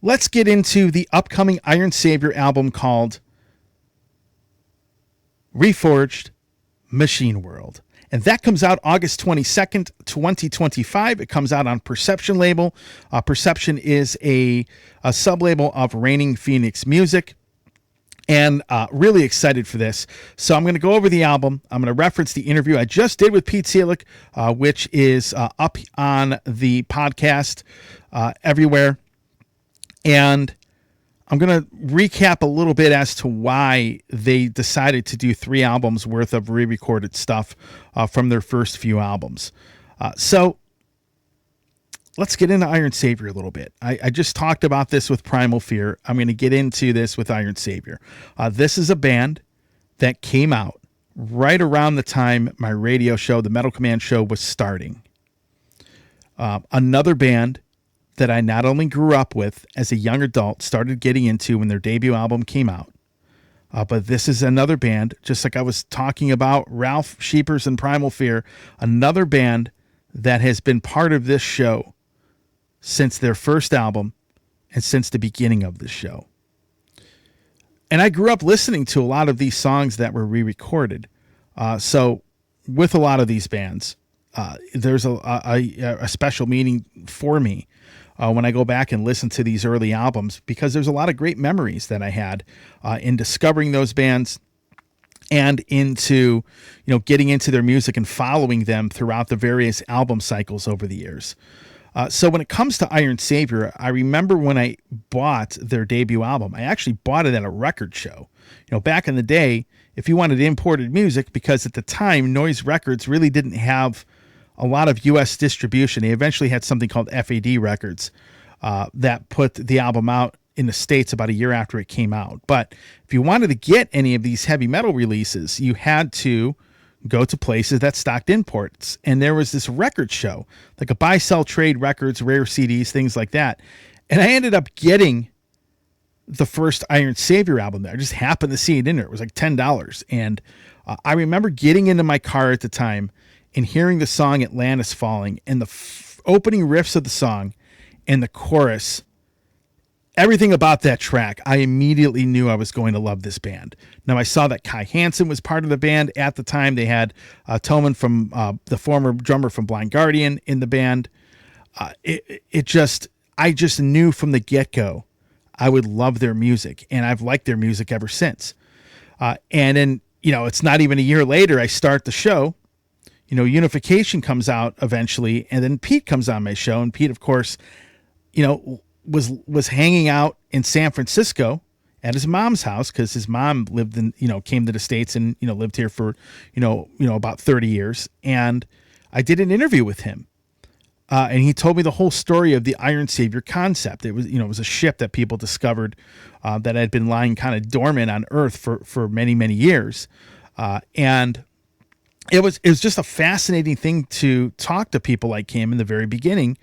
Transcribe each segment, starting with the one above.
let's get into the upcoming Iron Savior album called Reforged Machine World. And that comes out August 22nd, 2025. It comes out on Perception label. Perception is a sub-label of Reigning Phoenix Music. And really excited for this. So I'm going to go over the album. I'm going to reference the interview I just did with Pete Seelig, which is up on the podcast everywhere. And I'm going to recap a little bit as to why they decided to do 3 albums worth of re-recorded stuff from their first few albums. So let's get into Iron Savior a little bit. I just talked about this with Primal Fear. I'm going to get into this with Iron Savior. This is a band that came out right around the time my radio show, the Metal Command Show, was starting. Another band that I not only grew up with as a young adult, started getting into when their debut album came out, but this is another band, just like I was talking about Ralph Sheepers and Primal Fear, another band that has been part of this show since their first album and since the beginning of the show. And I grew up listening to a lot of these songs that were re-recorded. So with a lot of these bands, there's a special meaning for me when I go back and listen to these early albums, because there's a lot of great memories that I had in discovering those bands and into, getting into their music and following them throughout the various album cycles over the years. So when it comes to Iron Savior, I remember when I bought their debut album, I actually bought it at a record show. Back in the day, if you wanted imported music, because at the time, Noise Records really didn't have a lot of U.S. distribution. They eventually had something called FAD Records that put the album out in the States about a year after it came out. But if you wanted to get any of these heavy metal releases, you had to go to places that stocked imports. And there was this record show, like a buy, sell, trade records, rare CDs, things like that. And I ended up getting the first Iron Savior album there. I just happened to see it in there. It was like $10. And I remember getting into my car at the time and hearing the song Atlantis Falling and the opening riffs of the song and the chorus. Everything about that track, I immediately knew I was going to love this band. Now, I saw that Kai Hansen was part of the band at the time. They had Toman, from the former drummer from Blind Guardian, in the band. I just knew from the get-go I would love their music, and I've liked their music ever since. And then, it's not even a year later, I start the show. Unification comes out eventually, and then Pete comes on my show, and Pete, of course, was hanging out in San Francisco at his mom's house, because his mom lived in, came to the States and, lived here for, about 30 years. And I did an interview with him. And he told me the whole story of the Iron Savior concept. It was, it was a ship that people discovered that had been lying kind of dormant on Earth for many, many years. And it was just a fascinating thing to talk to people like him in the very beginning,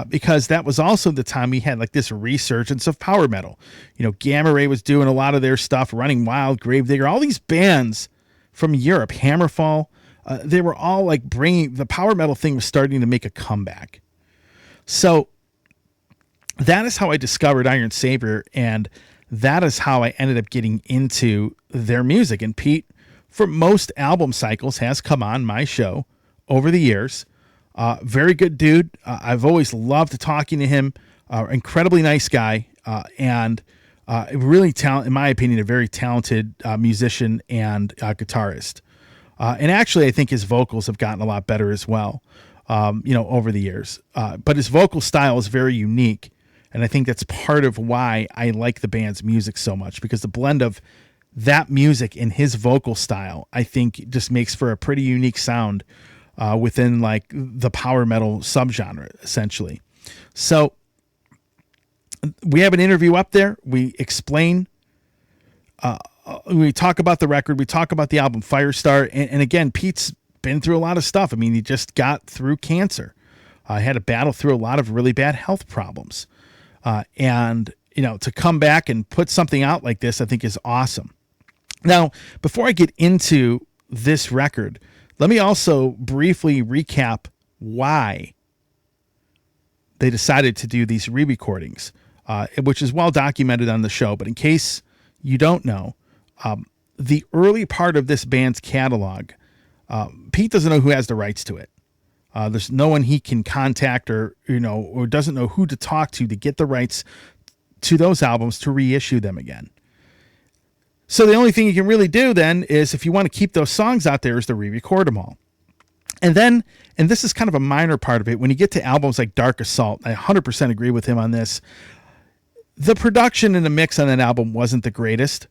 because that was also the time we had like this resurgence of power metal. Gamma Ray was doing a lot of their stuff, Running Wild, Gravedigger, all these bands from Europe, Hammerfall. They were all like bringing the power metal thing was starting to make a comeback. So that is how I discovered Iron Savior, and that is how I ended up getting into their music. And Pete, for most album cycles, has come on my show over the years. Very good dude. I've always loved talking to him. Incredibly nice guy. And really in my opinion, a very talented musician and guitarist. And actually, I think his vocals have gotten a lot better as well, over the years. But his vocal style is very unique. And I think that's part of why I like the band's music so much, because the blend of that music and his vocal style, I think, just makes for a pretty unique sound within like the power metal subgenre, essentially. So we have an interview up there. We explain, we talk about the record, we talk about the album Firestar. And again, Pete's been through a lot of stuff. I mean, he just got through cancer. Had to battle through a lot of really bad health problems. And, to come back and put something out like this, I think is awesome. Now, before I get into this record, let me also briefly recap why they decided to do these re-recordings. which is well documented on the show. But in case you don't know, the early part of this band's catalog, Pete doesn't know who has the rights to it. There's no one he can contact or doesn't know who to talk to get the rights to those albums to reissue them again. So the only thing you can really do then is, if you want to keep those songs out there, is to re-record them all. And then, and this is kind of a minor part of it, when you get to albums like Dark Assault, I 100% agree with him on this. The production and the mix on that album wasn't the greatest.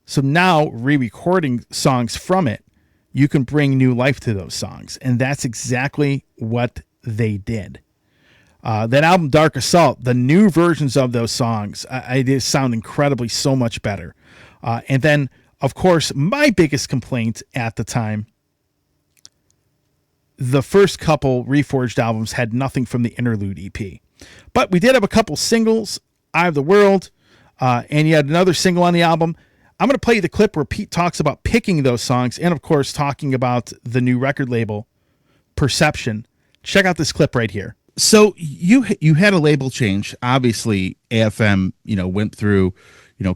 So now re-recording songs from it, you can bring new life to those songs. And that's exactly what they did. That album, Dark Assault, the new versions of those songs, I just sound incredibly so much better. And then, of course, my biggest complaint at the time, the first couple Reforged albums had nothing from the Interlude EP. But we did have a couple singles, Eye of the World, and you had another single on the album. I'm going to play you the clip where Pete talks about picking those songs and, of course, talking about the new record label, Perception. Check out this clip right here. So you had a label change. Obviously, AFM, went through,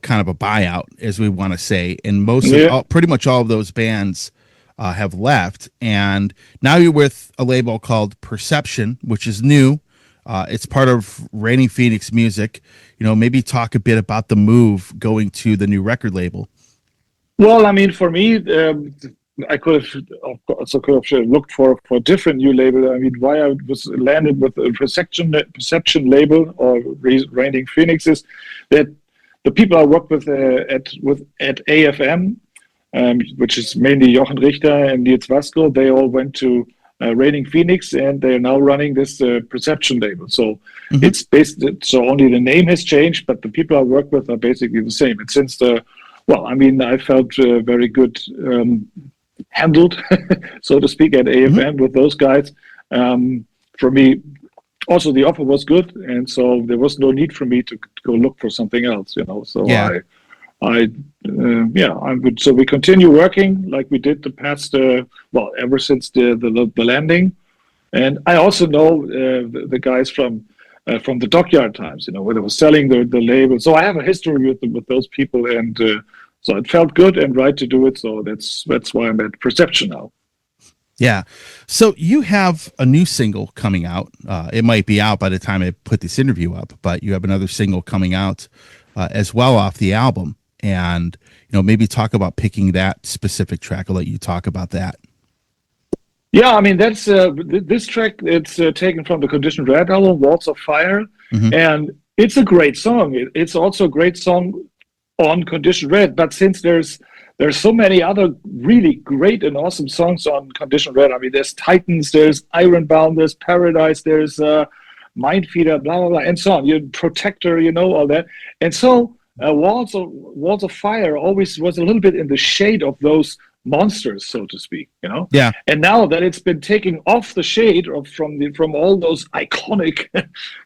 kind of a buyout, as we want to say, and pretty much all of those bands have left. And now you're with a label called Perception, which is new. It's part of Raining Phoenix Music. Maybe talk a bit about the move going to the new record label. Well, I mean, for me, I could have looked for a different new label. I mean, why I was landed with a Perception label or Raining Phoenix is that the people I work with at AFM, which is mainly Jochen Richter and Nils Vasco, they all went to Raining Phoenix, and they are now running this Perception label. So it's so only the name has changed, but the people I work with are basically the same. And since I felt very good handled, so to speak, at AFM with those guys. For me, also the offer was good, and so there was no need for me to go look for something else. So yeah. I'm good. So we continue working like we did the past, ever since the landing. And I also know the guys from the Dockyard times, where they were selling the label. So I have a history with those people, and so it felt good and right to do it. So that's why I'm at Perception now. Yeah. So you have a new single coming out. It might be out by the time I put this interview up, but you have another single coming out as well off the album. And, maybe talk about picking that specific track. I'll let you talk about that. Yeah, I mean, that's this track. It's taken from the Condition Red album, Walls of Fire. And it's a great song. It's also a great song on Condition Red. But since there's so many other really great and awesome songs on Condition Red. I mean, there's Titans, there's Ironbound, there's Paradise, there's Mindfeeder, blah, blah, blah, and so on. Protector, all that. And so Walls of Fire always was a little bit in the shade of those monsters, so to speak, Yeah. And now that it's been taking off the shade from all those iconic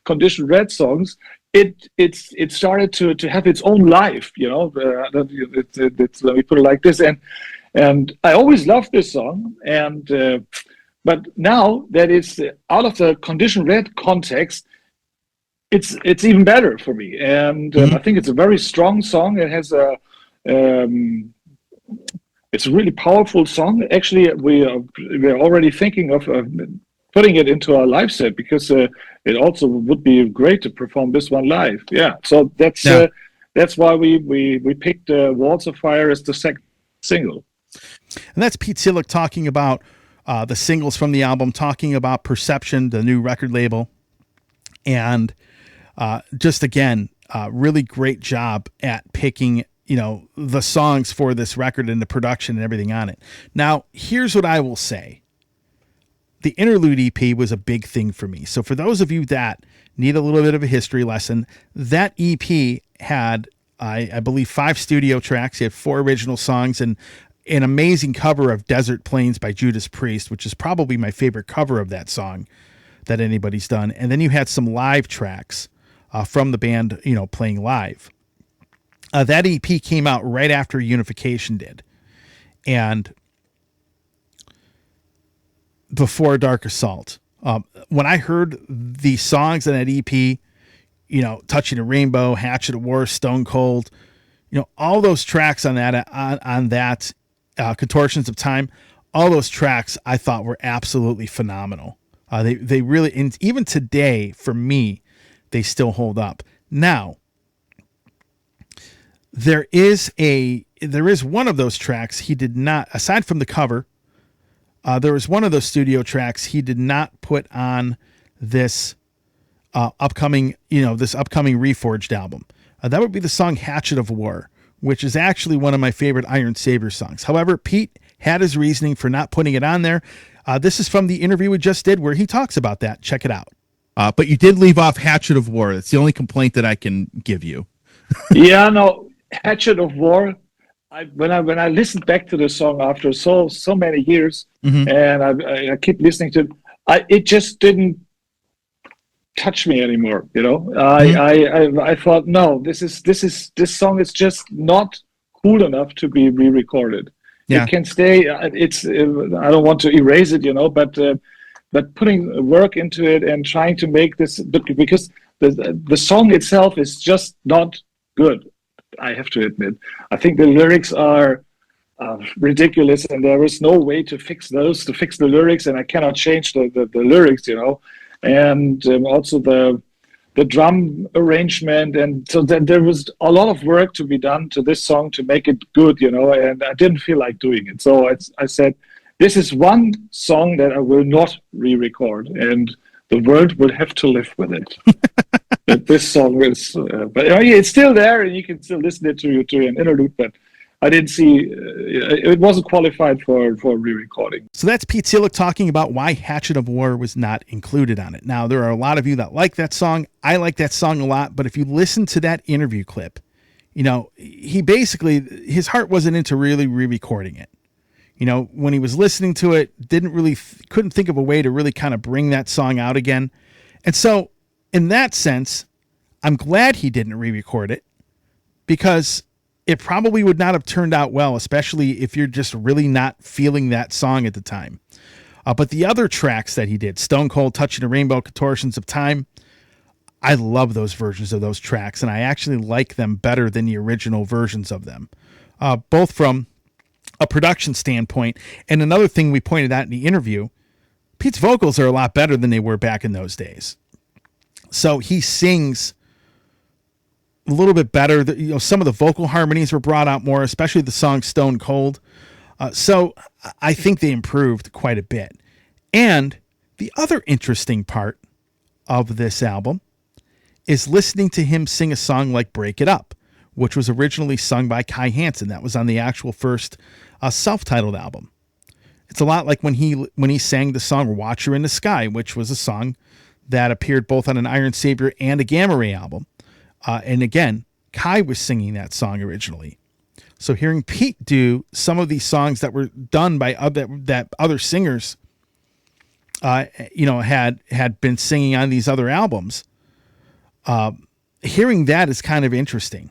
Condition Red songs, it started to have its own life, let me put it like this. And I always loved this song, and but now that it's out of the Condition Red context, it's even better for me. And I think it's a very strong song. It has it's a really powerful song. Actually, we're already thinking of putting it into our live set, because it also would be great to perform this one live. Yeah, so that's why we picked Walls of Fire as the second single. And that's Pete Silic talking about the singles from the album, talking about Perception, the new record label, and just again, really great job at picking the songs for this record and the production and everything on it. Now, here's what I will say. The Interlude EP was a big thing for me. So for those of you that need a little bit of a history lesson, that EP had, I believe, 5 studio tracks. It had 4 original songs and an amazing cover of Desert Plains by Judas Priest, which is probably my favorite cover of that song that anybody's done. And then you had some live tracks from the band, playing live. That EP came out right after Unification did, and before Dark Assault. When I heard the songs in that EP, Touching a Rainbow, Hatchet of War, Stone Cold, all those tracks on that, Contortions of Time, all those tracks I thought were absolutely phenomenal. They really, and even today, for me, they still hold up. Now, there is one of those tracks he did not, aside from the cover, there was one of those studio tracks he did not put on this upcoming Reforged album. That would be the song Hatchet of War, which is actually one of my favorite Iron Savior songs. However, Pete had his reasoning for not putting it on there. This is from the interview we just did where he talks about that. Check it out. But you did leave off Hatchet of War. That's the only complaint that I can give you. Yeah, no, Hatchet of War. When I listened back to the song after so many years, and I keep listening to it, it just didn't touch me anymore. I thought, no, this song is just not cool enough to be re-recorded. Yeah. It can stay. I don't want to erase it, but putting work into it and trying to make this, because the song itself is just not good. I have to admit. I think the lyrics are ridiculous, and there is no way to fix the lyrics, and I cannot change the lyrics, and also the drum arrangement, and so then there was a lot of work to be done to this song to make it good, and I didn't feel like doing it. So I said, this is one song that I will not re-record, and the world will have to live with it. But this song is, but it's still there, and you can still listen to an interlude. But I didn't see it wasn't qualified for re-recording. So that's Pete Seelig talking about why Hatchet of War was not included on it. Now, there are a lot of you that like that song. I like that song a lot, but if you listen to that interview clip, he basically, his heart wasn't into really re-recording it. When he was listening to it, couldn't think of a way to really kind of bring that song out again. And so in that sense, I'm glad he didn't re-record it, because it probably would not have turned out well, especially if you're just really not feeling that song at the time. But the other tracks that he did, Stone Cold, Touching a Rainbow, Contortions of Time, I love those versions of those tracks, and I actually like them better than the original versions of them, both from a production standpoint. And another thing we pointed out in the interview, Pete's vocals are a lot better than they were back in those days. So he sings a little bit better. Some of the vocal harmonies were brought out more, especially the song Stone Cold. So I think they improved quite a bit. And the other interesting part of this album is listening to him sing a song like Break It Up, which was originally sung by Kai Hansen. That was on the actual first self-titled album. It's a lot like when he sang the song Watcher in the Sky, which was a song that appeared both on an Iron Savior and a Gamma Ray album. And again, Kai was singing that song originally. So hearing Pete do some of these songs that were done by other singers, had been singing on these other albums, hearing that is kind of interesting,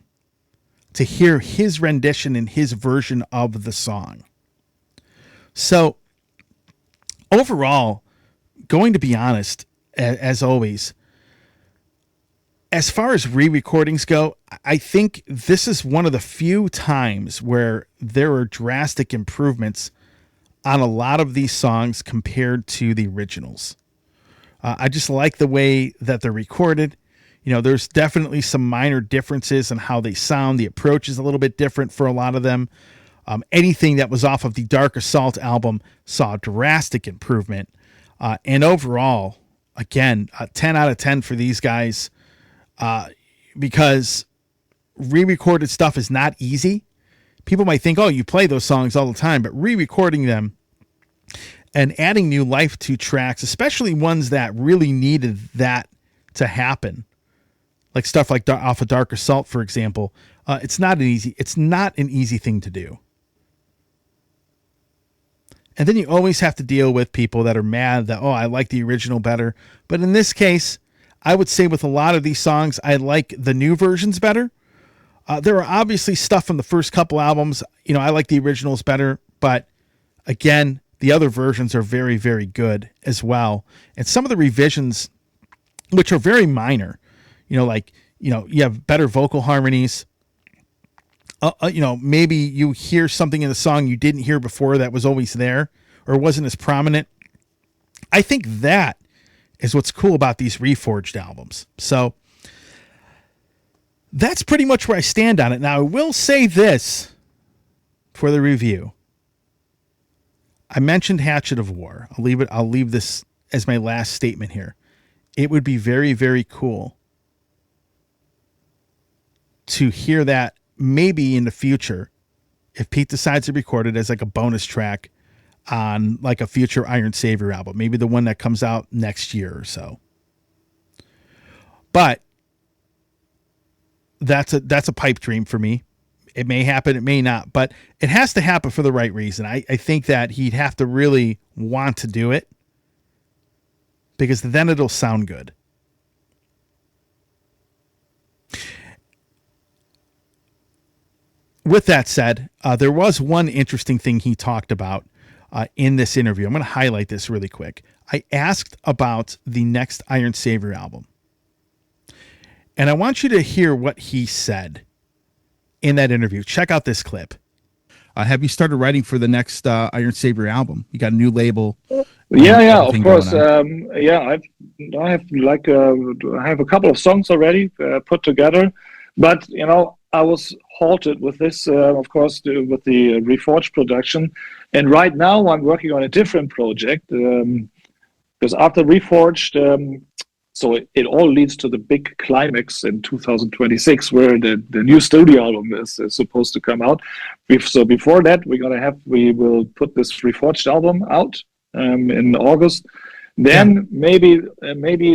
to hear his rendition and his version of the song. So overall, going to be honest, as always, as far as re-recordings go, I think this is one of the few times where there are drastic improvements on a lot of these songs compared to the originals. I just like the way that they're recorded. There's definitely some minor differences in how they sound. The approach is a little bit different for a lot of them. Anything that was off of the Dark Assault album saw a drastic improvement. And overall, again, 10 out of 10 for these guys, because re-recorded stuff is not easy. People might think, oh, you play those songs all the time, but re-recording them and adding new life to tracks, especially ones that really needed that to happen, like stuff like off of Dark Assault, for example, it's not an easy thing to do. And then you always have to deal with people that are mad that, oh, I like the original better. But in this case, I would say with a lot of these songs, I like the new versions better. There are obviously stuff from the first couple albums. I like the originals better. But again, the other versions are very, very good as well. And some of the revisions, which are very minor, like, you have better vocal harmonies. Maybe you hear something in the song you didn't hear before that was always there or wasn't as prominent. I think that is what's cool about these Reforged albums. So that's pretty much where I stand on it. Now, I will say this for the review. I mentioned Hatchet of War. I'll leave this as my last statement here. It would be very, very cool to hear that maybe in the future, if Pete decides to record it as like a bonus track on like a future Iron Savior album, maybe the one that comes out next year or so. But that's a pipe dream for me. It may happen, it may not, but it has to happen for the right reason. I think that he'd have to really want to do it, because then it'll sound good. With that said, there was one interesting thing he talked about in this interview. I'm going to highlight this really quick. I asked about the next Iron Savior album, and I want you to hear what he said in that interview. Check out this clip. Have you started writing for the next Iron Savior album? You got a new label? Yeah, of course. I have a couple of songs already put together, but I was halted with this, of course, with the Reforged production, and right now I'm working on a different project because after Reforged. So it all leads to the big climax in 2026, where the new studio album is supposed to come out. So before that, we will put this Reforged album out in August. Then maybe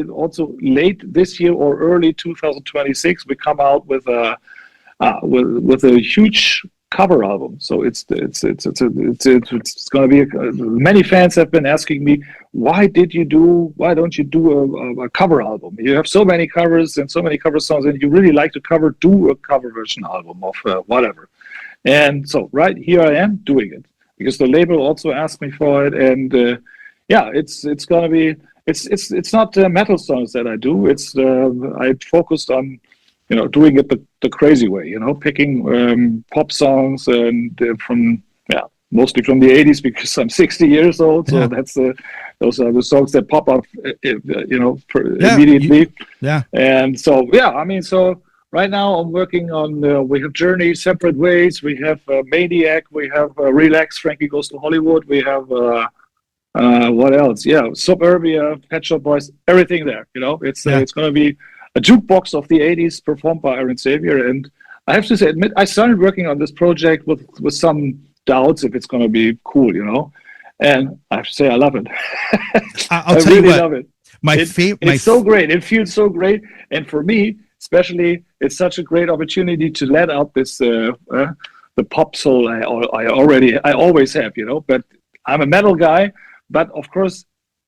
also late this year or early 2026, we come out with a huge cover album. So it's going to be. Many fans have been asking me, why don't you do a cover album? You have so many covers and so many cover songs, and you really like to do a cover version album of whatever. And so right here I am doing it, because the label also asked me for it, and it's going to be. It's not metal songs that I do. I focused on doing it the crazy way, picking pop songs and mostly from the 80s, because I'm 60 years old. So those are the songs that pop up, immediately. And so, so right now I'm working on, we have Journey, Separate Ways, we have Maniac, we have Relax, Frankie Goes to Hollywood, we have, what else? Suburbia, Pet Shop Boys, everything there, it's going to be a jukebox of the 80s performed by Iron Savior. And I have to admit, I started working on this project with some doubts if it's going to be cool, and I have to say I love it. I'll tell you what, love it. It's so great. It feels so great. And for me, especially, it's such a great opportunity to let out this, the pop soul I always have, but I'm a metal guy, but of course,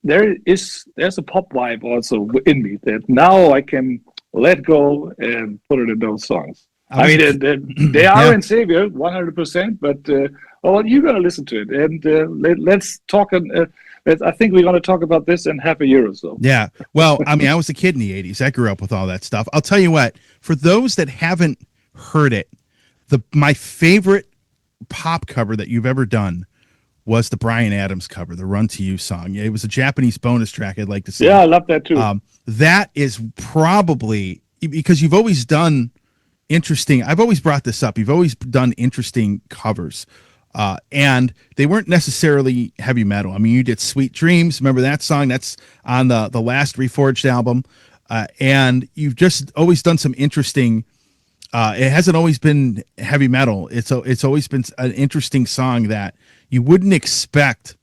there's a pop vibe also in me that now I can let go and put it in those songs. They are in Savior 100%, but you're going to listen to it, and let's talk. I think we're going to talk about this in half a year or so. Yeah. Well, I was a kid in the 80s. I grew up with all that stuff. I'll tell you what, for those that haven't heard it, my favorite pop cover that you've ever done was the Bryan Adams cover, the Run to You song. It was a Japanese bonus track, I'd like to say. Yeah, I love that too. That is probably, because you've always done interesting, I've always brought this up, you've always done interesting covers. And they weren't necessarily heavy metal. You did Sweet Dreams. Remember that song? That's on the last Reforged album. And you've just always done some interesting, it hasn't always been heavy metal. It's always been an interesting song that you wouldn't expect.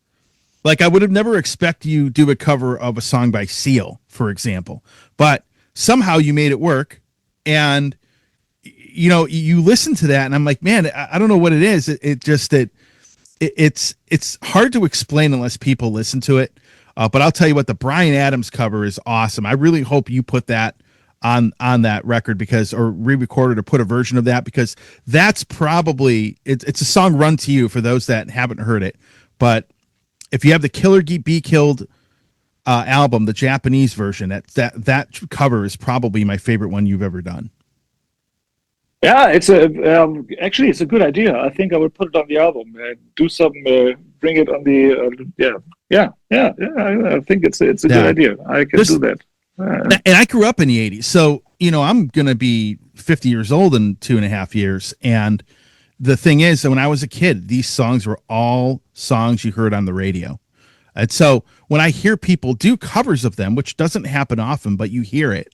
Like, I would have never expected you do a cover of a song by Seal, for example. But somehow you made it work. And, you listen to that, and I'm like, man, I don't know what it is. It's hard to explain unless people listen to it. But I'll tell you what, the Bryan Adams cover is awesome. I really hope you put that on that record, or re-recorded or put a version of that, because that's probably it's a song, Run to You, for those that haven't heard it. But if you have the Killer Be Killed album, the Japanese version, that cover is probably my favorite one you've ever done. Yeah, it's actually it's a good idea. I think I would put it on the album. Do some, bring it on the I think it's a good idea. I can do that. And I grew up in the 80s, so I'm gonna be 50 years old in 2.5 years. And the thing is that when I was a kid, these songs were all songs you heard on the radio. And so when I hear people do covers of them, which doesn't happen often, but you hear it,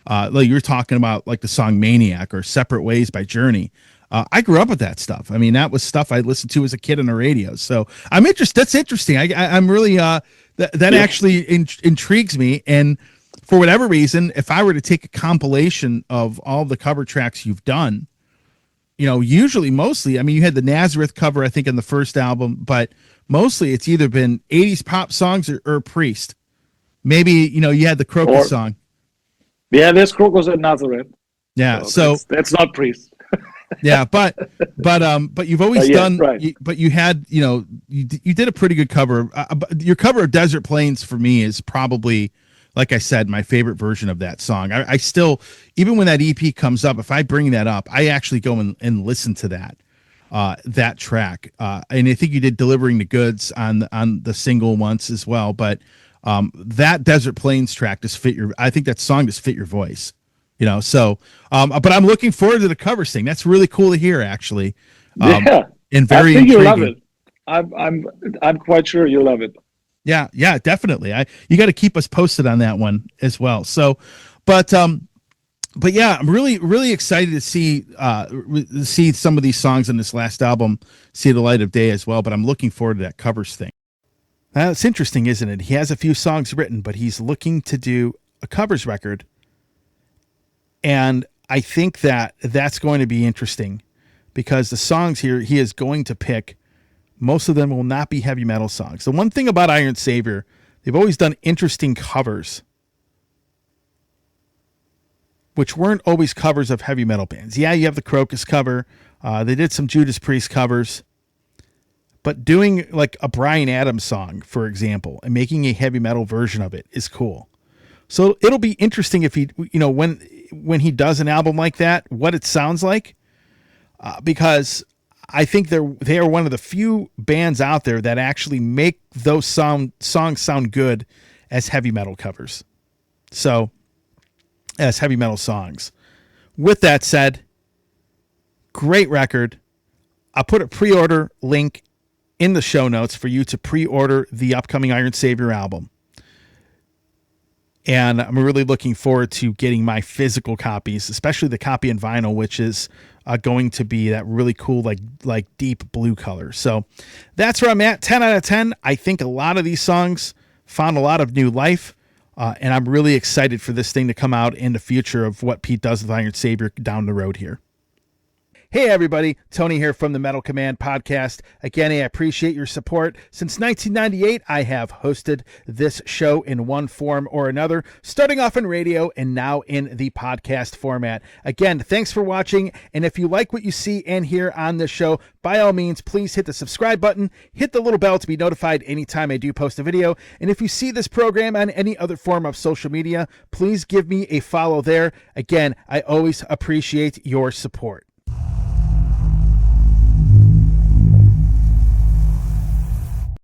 like you were talking about, like the song Maniac or Separate Ways by Journey. I grew up with that stuff. I mean, that was stuff I listened to as a kid on the radio. So I'm interested. That's interesting. I'm really, that actually intrigues me. And for whatever reason, if I were to take a compilation of all the cover tracks you've done, mostly, I mean, you had the Nazareth cover, I think, in the first album, but mostly it's either been 80s pop songs or Priest. Maybe, you had the Crocus song. Yeah, there's Crocus and Nazareth. Yeah, so that's not Priest. Yeah, but you've always done. Right. But you had, you did a pretty good cover. Your cover of Desert Plains for me is probably, like I said, my favorite version of that song. I still, even when that EP comes up, if I bring that up, I actually go and listen to that track. And I think you did Delivering the Goods on the single once as well. But that Desert Plains track I think that song just fit your voice. So, but I'm looking forward to the cover thing. That's really cool to hear, actually. And very I think you'll love it. I'm quite sure you'll love it. Yeah, definitely. You got to keep us posted on that one as well. So, but yeah, I'm really, really excited to see some of these songs in this last album see the light of day as well. But I'm looking forward to that covers thing. It's interesting, isn't it? He has a few songs written, but he's looking to do a covers record. And I think that's going to be interesting because the songs here he is going to pick, most of them will not be heavy metal songs. The one thing about Iron Savior, they've always done interesting covers, which weren't always covers of heavy metal bands. Yeah, you have the Crocus cover. They did some Judas Priest covers. But doing like a Bryan Adams song, for example, and making a heavy metal version of it is cool. So it'll be interesting if he, when he does an album like that, what it sounds like, because I think they are one of the few bands out there that actually make those songs sound good as heavy metal covers. So, as heavy metal songs. With that said, great record. I'll put a pre-order link in the show notes for you to pre-order the upcoming Iron Savior album. And I'm really looking forward to getting my physical copies, especially the copy in vinyl, which is going to be that really cool, like deep blue color. So that's where I'm at. 10 out of 10. I think a lot of these songs found a lot of new life. And I'm really excited for this thing to come out in the future of what Pete does with Iron Savior down the road here. Hey everybody, Tony here from the Metal Command podcast. Again, I appreciate your support. Since 1998, I have hosted this show in one form or another, starting off in radio and now in the podcast format. Again, thanks for watching. And if you like what you see and hear on this show, by all means, please hit the subscribe button, hit the little bell to be notified anytime I do post a video. And if you see this program on any other form of social media, please give me a follow there. Again, I always appreciate your support.